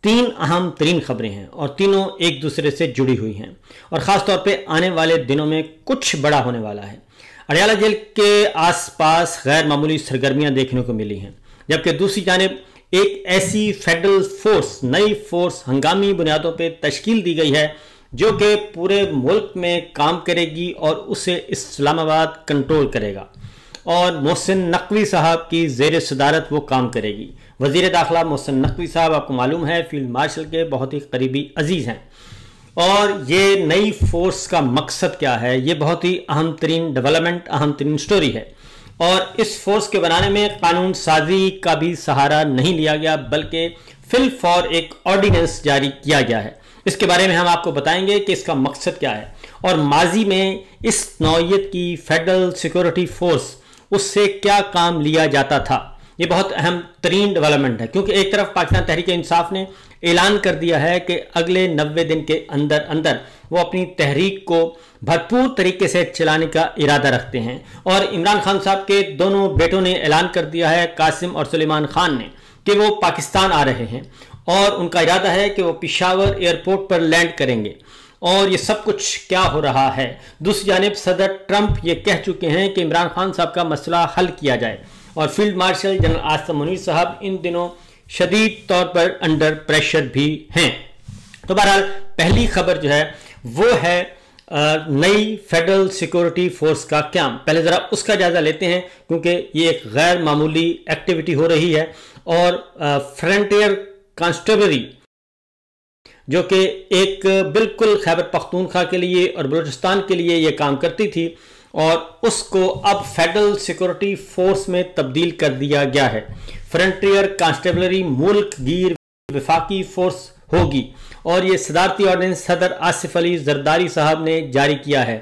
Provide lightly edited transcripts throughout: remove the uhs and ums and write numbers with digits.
तीन अहम तरीन खबरें हैं और तीनों एक दूसरे से जुड़ी हुई हैं और ख़ास तौर पे आने वाले दिनों में कुछ बड़ा होने वाला है। अडयाला जेल के आसपास गैर मामूली सरगर्मियां देखने को मिली हैं, जबकि दूसरी जानिब एक ऐसी फेडरल फोर्स, नई फोर्स हंगामी बुनियादों पर तश्कील दी गई है जो कि पूरे मुल्क में काम करेगी और उसे इस्लामाबाद कंट्रोल करेगा और मोहसिन नकवी साहब की ज़ेर सदारत वो काम करेगी। वज़ीर दाखिला मोहसिन नकवी साहब आपको मालूम है फील्ड मार्शल के बहुत ही करीबी अजीज़ हैं और ये नई फोर्स का मकसद क्या है, ये बहुत ही अहम तरीन डेवलपमेंट, अहम तरीन स्टोरी है। और इस फोर्स के बनाने में कानून साजी का भी सहारा नहीं लिया गया बल्कि फिल फॉर एक ऑर्डिनेंस जारी किया गया है। इसके बारे में हम आपको बताएंगे कि इसका मकसद क्या है और माजी में इस नौइयत की फेडरल सिक्योरिटी फोर्स उससे क्या काम लिया जाता था। ये बहुत अहम तरीन डेवलपमेंट है क्योंकि एक तरफ पाकिस्तान तहरीक इंसाफ ने ऐलान कर दिया है कि अगले 90 दिन के अंदर अंदर वो अपनी तहरीक को भरपूर तरीके से चलाने का इरादा रखते हैं और इमरान खान साहब के दोनों बेटों ने ऐलान कर दिया है, कासिम और सुलेमान खान ने, कि वो पाकिस्तान आ रहे हैं और उनका इरादा है कि वो पेशावर एयरपोर्ट पर लैंड करेंगे। और ये सब कुछ क्या हो रहा है, दूसरी जानिब सदर ट्रंप ये कह चुके हैं कि इमरान खान साहब का मसला हल किया जाए और field marshal general Asim Munir साहब इन दिनों शदीद तौर पर अंडर प्रेशर भी हैं। तो बहरहाल पहली खबर जो है वो है नई फेडरल सिक्योरिटी फोर्स का क्याम। पहले ज़रा उसका जायज़ा लेते हैं क्योंकि ये एक गैर मामूली एक्टिविटी हो रही है और फ्रंटियर कांस्टेबलरी जो कि एक बिल्कुल खैबर पख्तूनख्वा के लिए और बलूचिस्तान के लिए ये काम करती थी और उसको अब फेडरल सिक्योरिटी फोर्स में तब्दील कर दिया गया है। फ्रंटियर कांस्टेबलरी मुल्क गिर वफाकी फोर्स होगी और ये सदारती ऑर्डिनेंस सदर आसिफ अली जरदारी साहब ने जारी किया है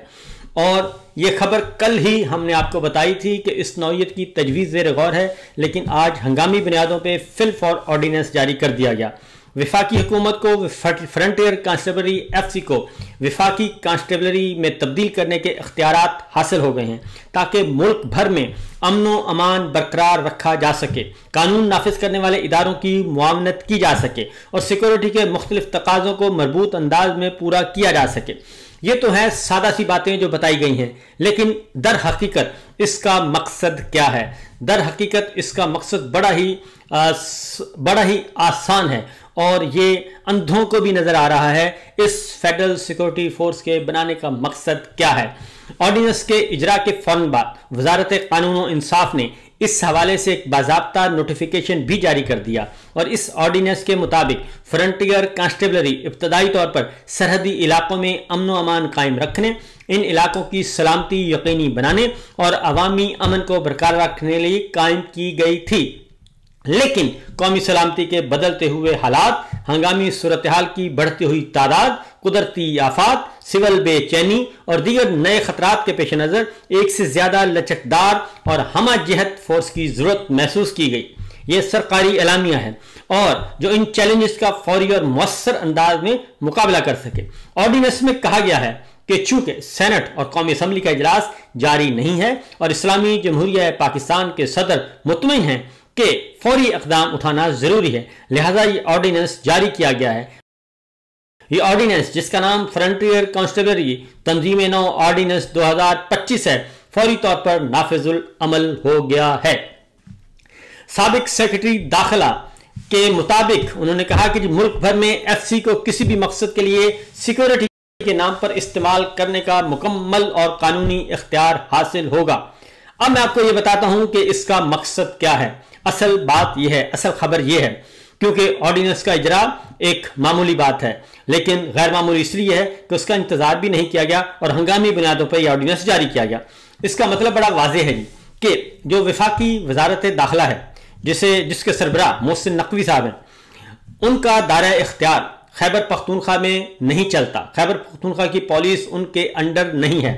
और ये खबर कल ही हमने आपको बताई थी कि इस नौइयत की तजवीज़ ज़ेर गौर है, लेकिन आज हंगामी बुनियादों पर फिल फॉर ऑर्डिनेंस जारी कर दिया गया। विफाकी हुकूमत को फ्रंटियर कांस्टेबलरी एफसी को विफाकी कांस्टेबलरी में तब्दील करने के इख्तियारात हासिल हो गए हैं ताकि मुल्क भर में अमनो अमान बरकरार रखा जा सके, कानून नाफिज करने वाले इदारों की मुआवनत की जा सके और सिक्योरिटी के मुख्तलिफ तकाज़ों को मरबूत अंदाज में पूरा किया जा सके। ये तो है सादा सी बातें जो बताई गई हैं, लेकिन दर हकीकत इसका मकसद क्या है? दर हकीकत इसका मकसद बड़ा ही आसान है और ये अंधों को भी नजर आ रहा है। इस फेडरल सिक्योरिटी फोर्स के बनाने का मकसद क्या है? ऑर्डिनेंस के इजरा के फौरन बाद वजारत कानून और इंसाफ ने इस हवाले से एक बाज़ाब्ता नोटिफिकेशन भी जारी कर दिया और इस ऑर्डिनेंस के मुताबिक फ्रंटियर कांस्टेबलरी इब्तदाई तौर पर सरहदी इलाकों में अमन व अमान कायम रखने, इन इलाकों की सलामती यकीनी बनाने और अवामी अमन को बरकरार रखने के लिए कायम की गई थी। लेकिन कौमी सलामती के बदलते हुए हालात, हंगामी सूरत हाल की बढ़ती हुई तादाद, कुदरती आफात, सिविल बेचैनी और दीगर नए खतरात के पेश नज़र एक से ज़्यादा लचकदार और हमा जहत फोर्स की ज़रूरत महसूस की गई। ये सरकारी एलामिया है और जो इन चैलेंजेस का फौरी और मौसर अंदाज में मुकाबला कर सके। ऑर्डिनेंस में कहा गया है कि चूंकि सेनेट और कौमी असम्बली का इजलास जारी नहीं है और इस्लामी जमहूरिया पाकिस्तान के सदर मुतमईन हैं कि फौरी इक़दाम उठाना जरूरी है, लिहाजा ये ऑर्डिनेंस जारी किया गया है। ये ऑर्डिनेंस जिसका नाम फ्रंटियर कांस्टेबलरी तंजीम नौ ऑर्डिनेंस 2025 है, फौरी तौर पर नाफिजुल अमल हो गया है। साबिक सेक्रेटरी दाखिला के मुताबिक उन्होंने कहा कि मुल्क भर में एफसी को किसी भी मकसद के लिए सिक्योरिटी के नाम पर इस्तेमाल करने का मुकम्मल और कानूनी इख्तियार हासिल होगा। अब मैं आपको यह बताता हूं कि इसका मकसद क्या है। असल बात यह है, असल खबर यह है, क्योंकि ऑर्डिनेंस का इजरा एक मामूली बात है लेकिन गैर मामूली इसलिए है कि उसका इंतजार भी नहीं किया गया और हंगामी बुनियादों पर यह ऑर्डिनेंस जारी किया गया। इसका मतलब बड़ा वाज़ेह है जी कि जो वफाकी वजारत दाखिला है जिसके सरबराह मोहसिन नकवी साहब हैं, उनका दायरा इख्तियार खैबर पख्तूनख्वा में नहीं चलता। खैबर पख्तूनख्वा की पुलिस उनके अंडर नहीं है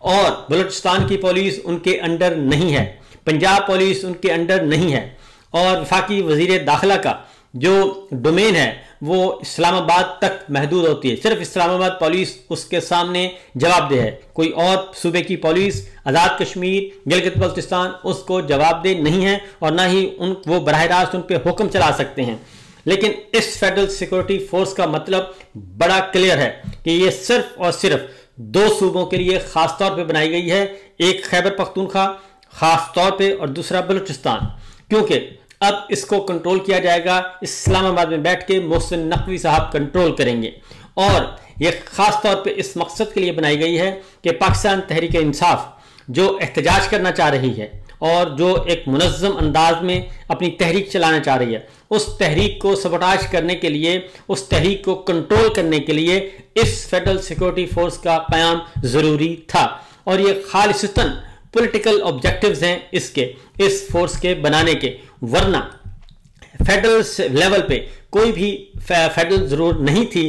और बलूचिस्तान की पुलिस उनके अंडर नहीं है, पंजाब पुलिस उनके अंडर नहीं है और वफाकी वजीर दाखिला का जो डोमेन है वो इस्लामाबाद तक महदूद होती है। सिर्फ इस्लामाबाद पुलिस उसके सामने जवाबदेह है, कोई और सूबे की पुलिस, आज़ाद कश्मीर, गिलगित बल्तिस्तान उसको जवाबदेह नहीं है और ना ही वो बराह रास्त उन पर हुक्म चला सकते हैं। लेकिन इस फेडरल सिक्योरिटी फोर्स का मतलब बड़ा क्लियर है कि ये सिर्फ और सिर्फ दो सूबों के लिए खास तौर पे बनाई गई है, एक खैबर पख्तूनख्वा खास तौर पे और दूसरा बलूचिस्तान, क्योंकि अब इसको कंट्रोल किया जाएगा। इस्लामाबाद में बैठ के मोहसिन नकवी साहब कंट्रोल करेंगे और यह खास तौर पे इस मकसद के लिए बनाई गई है कि पाकिस्तान तहरीक इंसाफ जो एहतजाज करना चाह रही है और जो एक मुनज़्ज़म अंदाज में अपनी तहरीक चलाना चाह रही है, उस तहरीक को सबोटाज करने के लिए, उस तहरीक को कंट्रोल करने के लिए इस फेडरल सिक्योरिटी फोर्स का क़याम ज़रूरी था। और ये खालिसतन पॉलिटिकल ऑब्जेक्टिव्स हैं इस फोर्स के बनाने के, वरना फेडरल लेवल पे कोई भी फेडरल ज़रूरत नहीं थी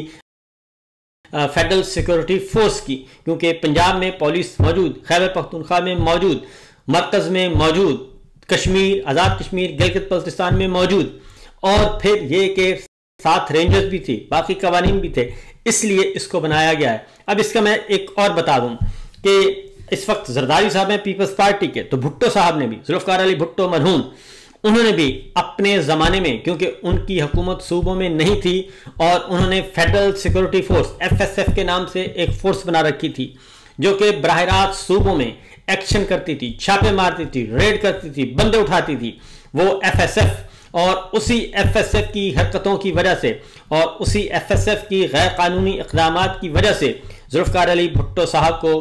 फेडरल सिक्योरिटी फोर्स की, क्योंकि पंजाब में पुलिस मौजूद, खैबर पख्तूनख्वा में मौजूद, मरकज़ में मौजूद, कश्मीर, आज़ाद कश्मीर, गिलगित बल्तिस्तान में मौजूद, और फिर ये के साथ रेंजर्स भी थी, बाकी कवानीन भी थे, इसलिए इसको बनाया गया है। अब इसका मैं एक और बता दूं कि इस वक्त जरदारी साहब हैं पीपल्स पार्टी के, तो भुट्टो साहब ने भी, जुल्फ़िकार अली भुट्टो मरहूम, उन्होंने भी अपने ज़माने में, क्योंकि उनकी हुकूमत सूबों में नहीं थी और उन्होंने फेडरल सिक्योरिटी फोर्स FSF के नाम से एक फोर्स बना रखी थी जो कि बराह रास्त सूबों में एक्शन करती थी, छापे मारती थी, रेड करती थी, बंदे उठाती थी, वो FSF। और उसी FSF की हरकतों की वजह से और उसी FSF की गैर कानूनी इक़दामात की वजह से जुल्फ़िकार अली भुट्टो साहब को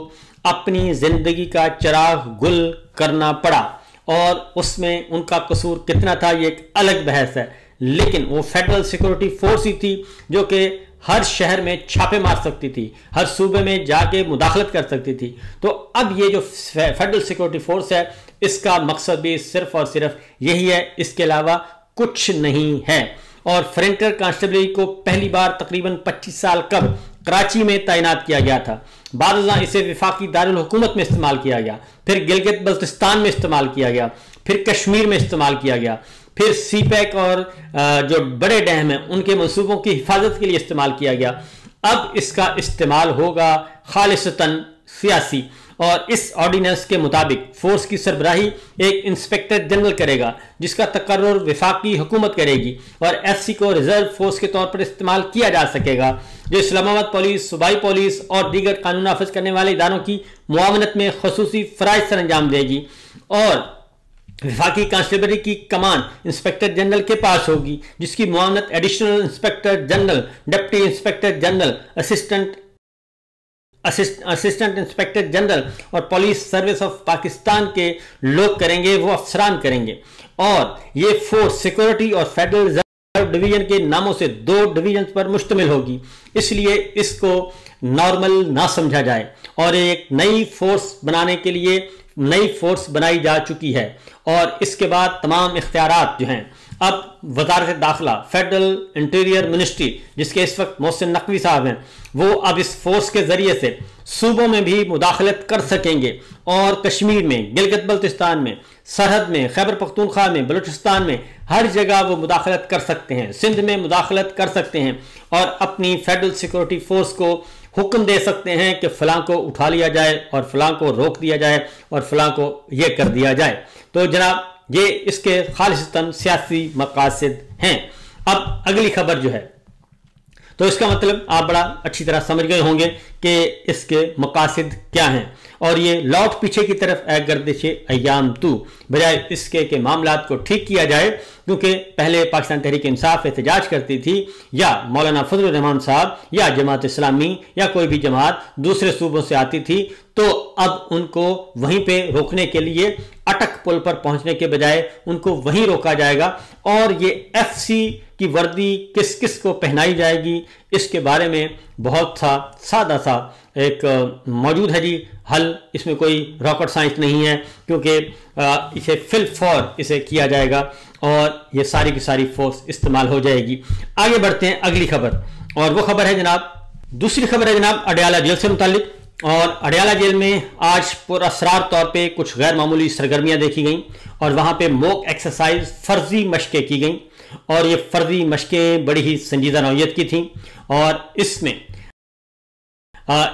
अपनी ज़िंदगी का चिराग गुल करना पड़ा, और उसमें उनका कसूर कितना था ये एक अलग बहस है। लेकिन वो फेडरल सिक्योरिटी फोर्स ही थी जो कि हर शहर में छापे मार सकती थी, हर सूबे में जाके मुदाखलत कर सकती थी। तो अब ये जो फेडरल सिक्योरिटी फोर्स है, इसका मकसद भी सिर्फ और सिर्फ यही है, इसके अलावा कुछ नहीं है। और फ्रंटियर कांस्टेबलरी को पहली बार तकरीबन 25 साल कब कराची में तैनात किया गया था, बाद इसे विफाकी दारुल हुकूमत में इस्तेमाल किया गया, फिर गिलगित बल्तिस्तान में इस्तेमाल किया गया, फिर कश्मीर में इस्तेमाल किया गया, फिर सीपैक और जो बड़े डैम हैं उनके मंसूबों की हिफाजत के लिए इस्तेमाल किया गया। अब इसका इस्तेमाल होगा खालिसतन सियासी, और इस ऑर्डिनेंस के मुताबिक फोर्स की सरबराही एक इंस्पेक्टर जनरल करेगा जिसका तकर्रुर विफाकी हुकूमत करेगी, और FC को रिजर्व फोर्स के तौर पर इस्तेमाल किया जा सकेगा जो इस्लामाबाद पुलिस, सूबाई पुलिस और दीगर कानून नाफिज करने वाले इदारों की मुआवनत में खसूसी फ़राइज़ सर अंजाम देगी। और विफाकी कांस्टेबलरी की कमान इंस्पेक्टर जनरल के पास होगी जिसकी मुआवनत additional inspector general, deputy inspector general, assistant inspector general और पुलिस सर्विस ऑफ पाकिस्तान के लोग करेंगे, वो अफसरान करेंगे। और ये फोर्स सिक्योरिटी और फेडरल रिजर्व डिवीजन के नामों से 2 डिवीजन पर मुश्तमिल होगी, इसलिए इसको नॉर्मल ना समझा जाए। और एक नई फोर्स बनाने के लिए नई फोर्स बनाई जा चुकी है, और इसके बाद तमाम इख्तियारात जो हैं अब वजारत दाखिला, फेडरल इंटीरियर मिनिस्ट्री जिसके इस वक्त मोहसिन नकवी साहब हैं, वो अब इस फोर्स के जरिए से सूबों में भी मुदाखलत कर सकेंगे, और कश्मीर में, गिलगित बल्तिस्तान में, सरहद में, खैबर पख्तूनख्वा में, बलूचिस्तान में, हर जगह वो मुदाखलत कर सकते हैं, सिंध में मुदाखलत कर सकते हैं, और अपनी फेडरल सिक्योरिटी फोर्स को हुक्म दे सकते हैं कि फलां को उठा लिया जाए और फलां को रोक दिया जाए और फलां को ये कर दिया जाए। तो जनाब ये इसके खालिसतन सियासी मकासद हैं। अब अगली खबर जो है, तो इसका मतलब आप बड़ा अच्छी तरह समझ गए होंगे कि इसके मकासद क्या हैं, और ये लौट पीछे की तरफ ए गर्दिशे अय्याम तू, बजाय इसके के मामलात को ठीक किया जाए, क्योंकि पहले पाकिस्तान तहरीक इंसाफ एहतजाज करती थी, या मौलाना फजलुर रहमान साहब या जमात इस्लामी या कोई भी जमात दूसरे सूबों से आती थी, तो अब उनको वहीं पे रोकने के लिए अटक पुल पर पहुंचने के बजाय उनको वहीं रोका जाएगा, और ये FC की वर्दी किस किस को पहनाई जाएगी इसके बारे में बहुत सा सादा सा एक मौजूद है जी हल। इसमें कोई रॉकेट साइंस नहीं है, क्योंकि इसे फिल फॉर इसे किया जाएगा और ये सारी की सारी फोर्स इस्तेमाल हो जाएगी। आगे बढ़ते हैं अगली खबर, और वो खबर है जनाब, दूसरी खबर है जनाब अडयाला जेल से मुतालिक। और अडयाला जेल में आज पुरअसरार तौर पे कुछ गैर मामूली सरगर्मियां देखी गईं, और वहां पे मॉक एक्सरसाइज, फर्जी मशकें की गईं, और ये फर्जी मशकें बड़ी ही संजीदा नौयत की थीं। और इसमें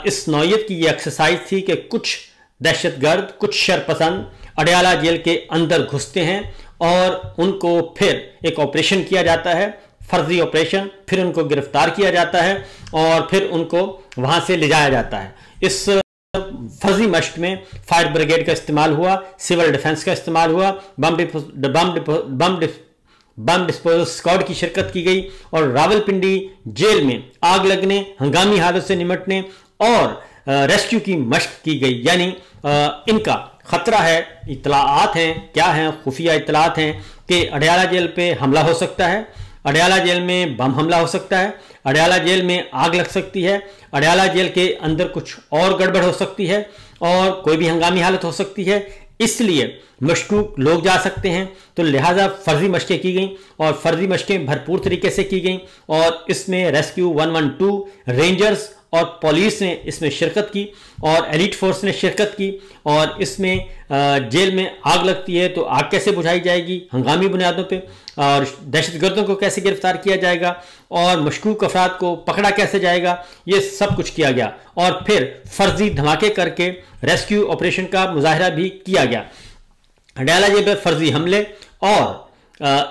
इस नौयत की ये एक्सरसाइज थी कि कुछ दहशतगर्द, कुछ शरपसंद अडयाला जेल के अंदर घुसते हैं और उनको फिर एक ऑपरेशन किया जाता है फर्जी ऑपरेशन, फिर उनको गिरफ्तार किया जाता है और फिर उनको वहां से ले जाया जाता है। इस फर्जी मश्क में फायर ब्रिगेड का इस्तेमाल हुआ, सिविल डिफेंस का इस्तेमाल हुआ, बम डिस्पोजल स्क्वाड की शिरकत की गई और रावलपिंडी जेल में आग लगने, हंगामी हालत से निपटने और रेस्क्यू की मशक की गई। यानी इनका खतरा है, इतलाआत हैं, क्या हैं, खुफिया इतलाआत हैं कि अडयाला जेल पे हमला हो सकता है, अडयाला जेल में बम हमला हो सकता है, अडयाला जेल में आग लग सकती है, अडयाला जेल के अंदर कुछ और गड़बड़ हो सकती है और कोई भी हंगामी हालत हो सकती है, इसलिए मशकूक लोग जा सकते हैं। तो लिहाजा फर्जी मशकें की गई और फर्जी मशकें भरपूर तरीके से की गई और इसमें रेस्क्यू 112, रेंजर्स और पुलिस ने इसमें शिरकत की और एलिट फोर्स ने शिरकत की। और इसमें जेल में आग लगती है तो आग कैसे बुझाई जाएगी हंगामी बुनियादों पे, और दहशतगर्दों को कैसे गिरफ्तार किया जाएगा और मशकूक अफराद को पकड़ा कैसे जाएगा, ये सब कुछ किया गया। और फिर फर्जी धमाके करके रेस्क्यू ऑपरेशन का मुजाहरा भी किया गया। अडयाला जेल पर फर्जी हमले और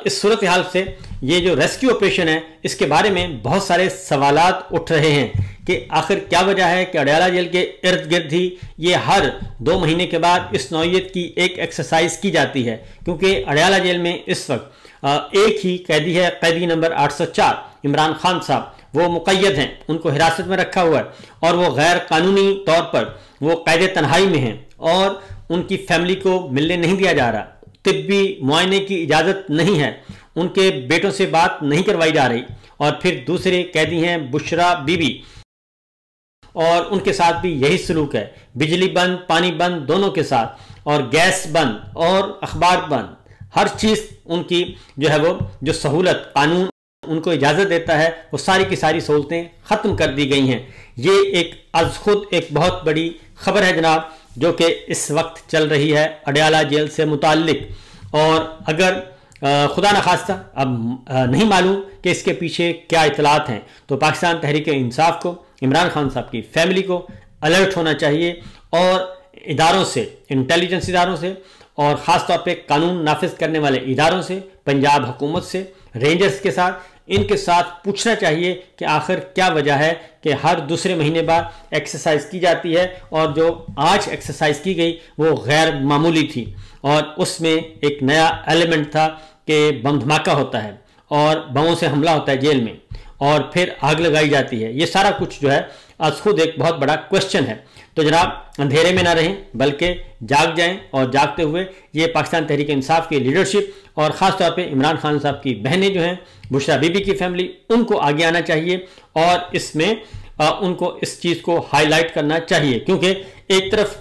इस सूरत हाल से ये जो रेस्क्यू ऑपरेशन है इसके बारे में बहुत सारे सवालात उठ रहे हैं कि आखिर क्या वजह है कि अडयाला जेल के इर्द गिर्द ही ये हर 2 महीने के बाद इस नौइयत की एक एक्सरसाइज की जाती है। क्योंकि अडयाला जेल में इस वक्त एक ही कैदी है, कैदी नंबर 804 इमरान खान साहब, वो मुक़य्यद हैं, उनको हिरासत में रखा हुआ है और वो गैर कानूनी तौर पर वो कैद तन्हाई में हैं और उनकी फैमिली को मिलने नहीं दिया जा रहा, तिब्बी मुआयने की इजाज़त नहीं है, उनके बेटों से बात नहीं करवाई जा रही। और फिर दूसरे कैदी हैं बुशरा बीबी और उनके साथ भी यही सलूक है, बिजली बंद, पानी बंद दोनों के साथ, और गैस बंद और अखबार बंद, हर चीज़ उनकी जो है वो जो सहूलत कानून उनको इजाज़त देता है वो सारी की सारी सहूलतें ख़त्म कर दी गई हैं। ये एक अज खुद एक बहुत बड़ी खबर है जनाब, जो कि इस वक्त चल रही है अडयाला जेल से मुताल्लिक। और अगर खुदा न खास्ता अब नहीं मालूम कि इसके पीछे क्या इतलात हैं, तो पाकिस्तान तहरीक इंसाफ को, इमरान खान साहब की फैमिली को अलर्ट होना चाहिए और इदारों से, इंटेलिजेंस इदारों से और ख़ास तौर पे कानून नाफिज करने वाले इदारों से, पंजाब हुकूमत से, रेंजर्स के साथ, इनके साथ पूछना चाहिए कि आखिर क्या वजह है कि हर दूसरे महीने बाद एक्सरसाइज की जाती है और जो आज एक्सरसाइज की गई वो गैर मामूली थी और उसमें एक नया एलिमेंट था कि बम धमाका होता है और बमों से हमला होता है जेल में और फिर आग लगाई जाती है। ये सारा कुछ जो है आज खुद एक बहुत बड़ा क्वेश्चन है। तो जनाब अंधेरे में ना रहें बल्कि जाग जाएं और जागते हुए ये पाकिस्तान तहरीक इंसाफ की लीडरशिप और ख़ास तौर पे इमरान खान साहब की बहनें जो हैं, बुशरा बीबी की फैमिली, उनको आगे आना चाहिए और इसमें उनको इस चीज़ को हाईलाइट करना चाहिए। क्योंकि एक तरफ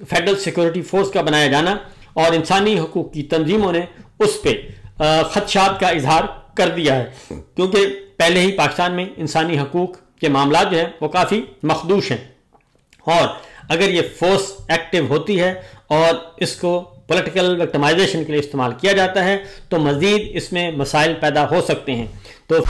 फेडरल सिक्योरिटी फोर्स का बनाया जाना और इंसानी हकूक़ की तंजीमों ने उस पर खदशात का इजहार कर दिया है, क्योंकि पहले ही पाकिस्तान में इंसानी हकूक़ के मामला जो हैं वो काफ़ी मखदूश हैं और अगर ये फोर्स एक्टिव होती है और इसको पॉलिटिकल विक्टिमाइजेशन के लिए इस्तेमाल किया जाता है तो मज़ीद इसमें मसाइल पैदा हो सकते हैं। तो